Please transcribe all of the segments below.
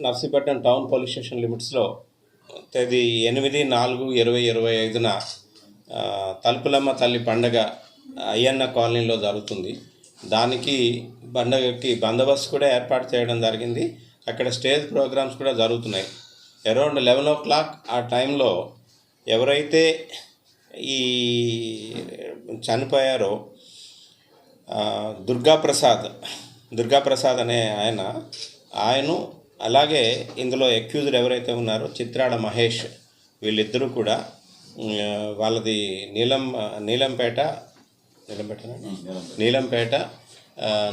Narsipatnam town police station లిమిట్స్లో తేదీ 8/4/2025న తలుపులమ్మ తల్లి పండగ అయ్యన్న కాలనీలో జరుగుతుంది. దానికి పండగకి బందోబస్తు కూడా ఏర్పాటు చేయడం జరిగింది. అక్కడ స్టేజ్ ప్రోగ్రామ్స్ కూడా జరుగుతున్నాయి. అరౌండ్ 11 o'clock ఆ టైంలో ఎవరైతే ఈ చనిపోయారో దుర్గాప్రసాద్ అనే ఆయన అలాగే ఇందులో ఎక్యూజ్డ్ ఎవరైతే ఉన్నారో చిత్రాడ మహేష్, వీళ్ళిద్దరూ కూడా వాళ్ళది నీలంపేట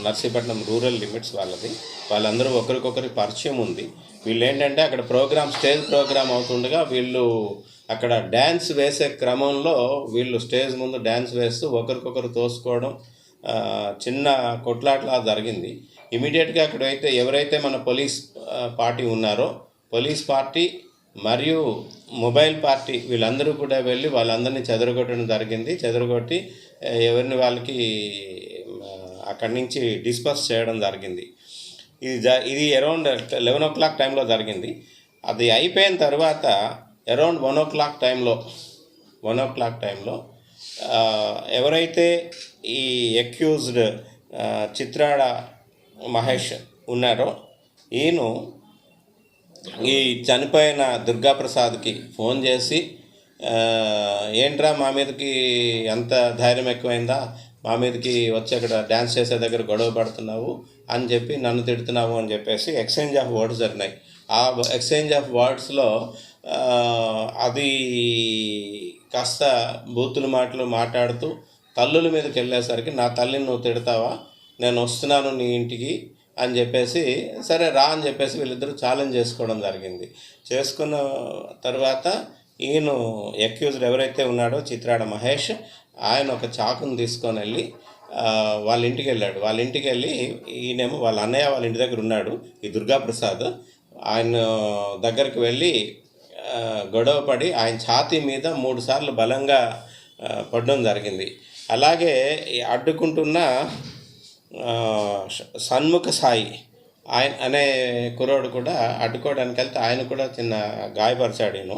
నర్సీపట్నం రూరల్ లిమిట్స్ వాళ్ళది. వాళ్ళందరూ ఒకరికొకరి పరిచయం ఉంది. వీళ్ళు ఏంటంటే అక్కడ స్టేజ్ ప్రోగ్రామ్ అవుతుండగా వీళ్ళు అక్కడ డ్యాన్స్ వేసే క్రమంలో వీళ్ళు స్టేజ్ ముందు డ్యాన్స్ వేస్తూ ఒకరికొకరు తోసుకోవడం, చిన్న కొట్లాట్లా జరిగింది. ఇమీడియట్గా అక్కడైతే ఎవరైతే మన పోలీస్ పార్టీ ఉన్నారో పోలీస్ పార్టీ మరియు మొబైల్ పార్టీ వీళ్ళందరూ కూడా వెళ్ళి వాళ్ళందరినీ చెదరగొట్టడం జరిగింది. చెదరగొట్టి ఎవరిని వాళ్ళకి అక్కడి నుంచి డిస్పర్స్ చేయడం జరిగింది. ఇది అరౌండ్ 11 o'clock టైంలో జరిగింది. అది అయిపోయిన తర్వాత అరౌండ్ 1 o'clock టైంలో ఎవరైతే ఈ ఎక్యూజ్డ్ చిత్రాడ మహేష్ ఉన్నారో ఈయన ఈ చనిపోయిన దుర్గాప్రసాద్కి ఫోన్ చేసి, ఏంట్రా మా మీదకి అంత ధైర్యం ఎక్కువైందా, మా మీదకి వచ్చి అక్కడ డ్యాన్స్ చేసే దగ్గర గొడవ పడుతున్నావు అని చెప్పి నన్ను తిడుతున్నావు అని చెప్పేసి ఎక్స్చేంజ్ ఆఫ్ వర్డ్స్ జరిగినాయి. ఆ ఎక్స్చేంజ్ ఆఫ్ వర్డ్స్లో అది కాస్త బూతుల మాటలు మాట్లాడుతూ తల్లుల మీదకి వెళ్ళేసరికి నా తల్లిని నువ్వు తిడతావా, నేను వస్తున్నాను నీ ఇంటికి అని చెప్పేసి, సరే రా అని చెప్పేసి వీళ్ళిద్దరూ ఛాలెంజ్ చేసుకోవడం జరిగింది. చేసుకున్న తర్వాత ఈయన ఎక్యూజ్డ్ ఎవరైతే ఉన్నాడో చిత్రాడ మహేష్, ఆయన ఒక చాకును తీసుకొని వెళ్ళి వాళ్ళ ఇంటికి వెళ్ళాడు. వాళ్ళ ఇంటికి వెళ్ళి ఈయనేమో వాళ్ళ అన్నయ్య వాళ్ళ ఇంటి దగ్గర ఉన్నాడు ఈ దుర్గాప్రసాద్. ఆయన దగ్గరికి వెళ్ళి గొడవ పడి ఆయన ఛాతీ మీద 3 సార్లు బలంగా పడడం జరిగింది. అలాగే అడ్డుకుంటున్న సన్ముఖ సాయి ఆయన అనే కుర్రోడు కూడా అడ్డుకోవడానికి వెళ్తే ఆయన కూడా చిన్న గాయపరిచాడు. నేను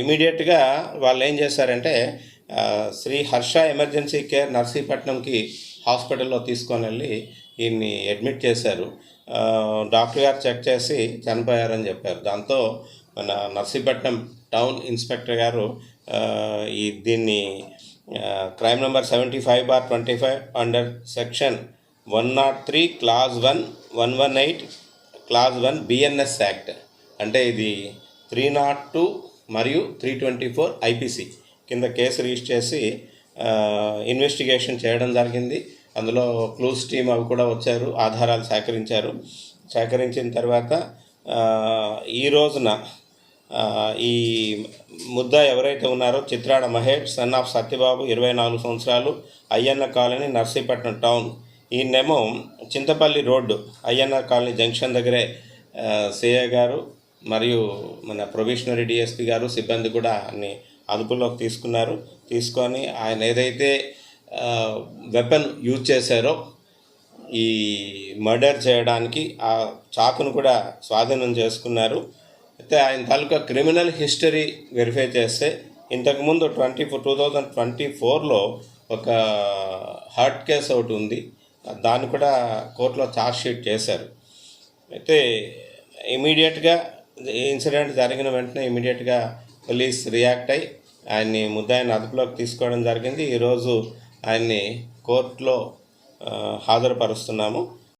ఇమీడియట్గా వాళ్ళు ఏం చేశారంటే శ్రీ హర్ష ఎమర్జెన్సీ కేర్ నర్సీపట్నంకి హాస్పిటల్లో తీసుకొని వెళ్ళి ఈయన్ని అడ్మిట్ చేశారు. డాక్టర్ గారు చెక్ చేసి చనిపోయారని చెప్పారు. దాంతో మన నర్సీపట్నం టౌన్ ఇన్స్పెక్టర్ గారు దీన్ని crime number 75/25 under section 103 Clause 1 118 Clause 1 BNS act, అంటే ఇది 302 మరియు 324 IPC కింద కేసు రిజిస్టర్ చేసి ఇన్వెస్టిగేషన్ చేయడం జరిగింది. అందులో క్లూస్ టీమ్ అవి కూడా వచ్చారు, ఆధారాలు సేకరించిన తర్వాత ఈ రోజున ఈ ముద్ద ఎవరైతే ఉన్నారో చిత్రాడ మహేష్ సన్ ఆఫ్ సత్యబాబు 24 సంవత్సరాలు, అయ్యన్న కాలనీ నర్సీపట్నం టౌన్. ఈయనేమో Chintapalli road Ayyanna colony junction దగ్గరే సిఐ గారు మరియు మన ప్రొబేషనరీ డిఎస్పీ గారు సిబ్బంది కూడా అన్ని అదుపులోకి తీసుకొని ఆయన ఏదైతే వెపన్ యూజ్ చేశారో ఈ మర్డర్ చేయడానికి ఆ చాకును కూడా స్వాధీనం చేసుకున్నారు. అయితే ఆయన తాలూకా క్రిమినల్ హిస్టరీ వెరిఫై చేస్తే ఇంతకుముందు 2024లో ఒక హర్ట్ కేసు ఒకటి ఉంది, దాన్ని కూడా కోర్టులో ఛార్జ్షీట్ చేశారు. అయితే ఇమీడియట్గా ఇన్సిడెంట్ జరిగిన వెంటనే ఇమీడియట్గా పోలీస్ రియాక్ట్ అయ్యి ఆయన్ని ముద్దాయిని అదుపులోకి తీసుకోవడం జరిగింది. ఈరోజు ఆయన్ని కోర్టులో హాజరుపరుస్తున్నాము.